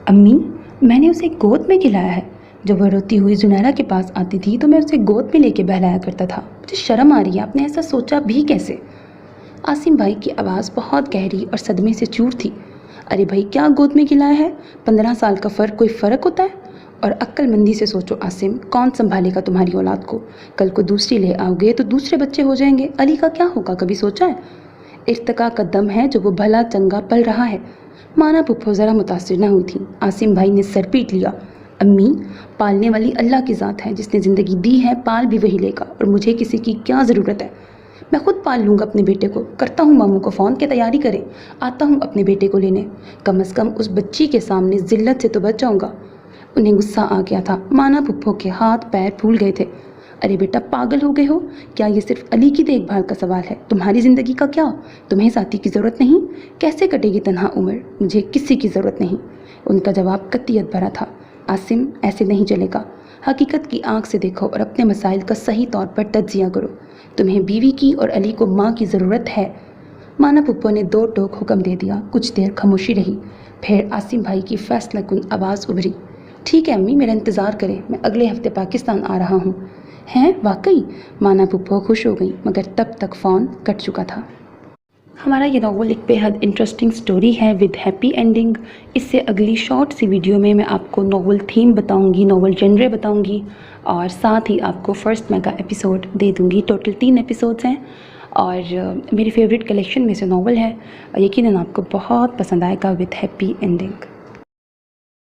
امی میں نے اسے گود میں کھلایا ہے۔ جب وہ روتی ہوئی زنیرہ کے پاس آتی تھی تو میں اسے گود میں لے کے بہلایا کرتا تھا۔ مجھے شرم آ رہی ہے، آپ نے ایسا سوچا بھی کیسے؟ عاصم بھائی کی آواز بہت گہری اور صدمے سے چور تھی۔ ارے بھائی کیا گود میں کھلایا ہے؟ 15 سال کا فرق کوئی فرق ہوتا ہے؟ اور عقل مندی سے سوچو عاصم، کون سنبھالے گا تمہاری اولاد کو؟ کل کو دوسری لے آؤ گے تو دوسرے بچے ہو جائیں گے، علی کا کیا ہوگا کبھی سوچا ہے؟ ارتقا کا دم ہے جو وہ بھلا چنگا پل رہا ہے۔ مانا پھپھو ذرا متاثر نہ ہوئی تھی۔ عاصم بھائی نے سر پیٹ لیا۔ امی پالنے والی اللہ کی ذات ہے، جس نے زندگی دی ہے پال بھی وہی لے گا، اور مجھے کسی کی کیا ضرورت ہے؟ میں خود پال لوں گا اپنے بیٹے کو۔ کرتا ہوں ماموں کو فون کہ تیاری کریں، آتا ہوں اپنے بیٹے کو لینے، کم از کم اس بچی کے سامنے ذلت سے تو بچ جاؤں گا۔ انہیں غصہ آ گیا تھا۔ مانا پھپھو کے ہاتھ پیر پھول گئے تھے۔ ارے بیٹا پاگل ہو گئے ہو کیا؟ یہ صرف علی کی دیکھ بھال کا سوال ہے، تمہاری زندگی کا کیا؟ تمہیں ساتھی کی ضرورت نہیں؟ کیسے کٹے گی تنہا عمر؟ مجھے کسی کی ضرورت نہیں۔ ان کا جواب قطعیت بھرا تھا۔ عاصم ایسے نہیں چلے گا، حقیقت کی آنکھ سے دیکھو اور اپنے مسائل کا صحیح طور پر تجزیہ کرو۔ تمہیں بیوی کی اور علی کو ماں کی ضرورت ہے۔ مانا پھپھو نے دو ٹوک حکم دے دیا۔ کچھ دیر خاموشی رہی، پھر عاصم بھائی کی فیصلہ کن آواز ابھری۔ ٹھیک ہے امی، میرا انتظار کریں، میں اگلے ہفتے پاکستان آ رہا ہوں۔ ہیں واقعی؟ مانا پھپھو خوش ہو گئی، مگر تب تک فون کٹ چکا تھا۔ ہمارا یہ ناول ایک بے حد انٹرسٹنگ سٹوری ہے ود ہیپی اینڈنگ۔ اس سے اگلی شارٹ سی ویڈیو میں آپ کو ناول تھیم بتاؤں گی، ناول جنرے بتاؤں گی، اور ساتھ ہی آپ کو فرسٹ میگا ایپیسوڈ دے دوں گی۔ ٹوٹل 3 ایپیسوڈز ہیں اور میری فیوریٹ کلیکشن میں سے ناول ہے، یقیناً آپ کو بہت پسند آئے گا ود ہیپی اینڈنگ۔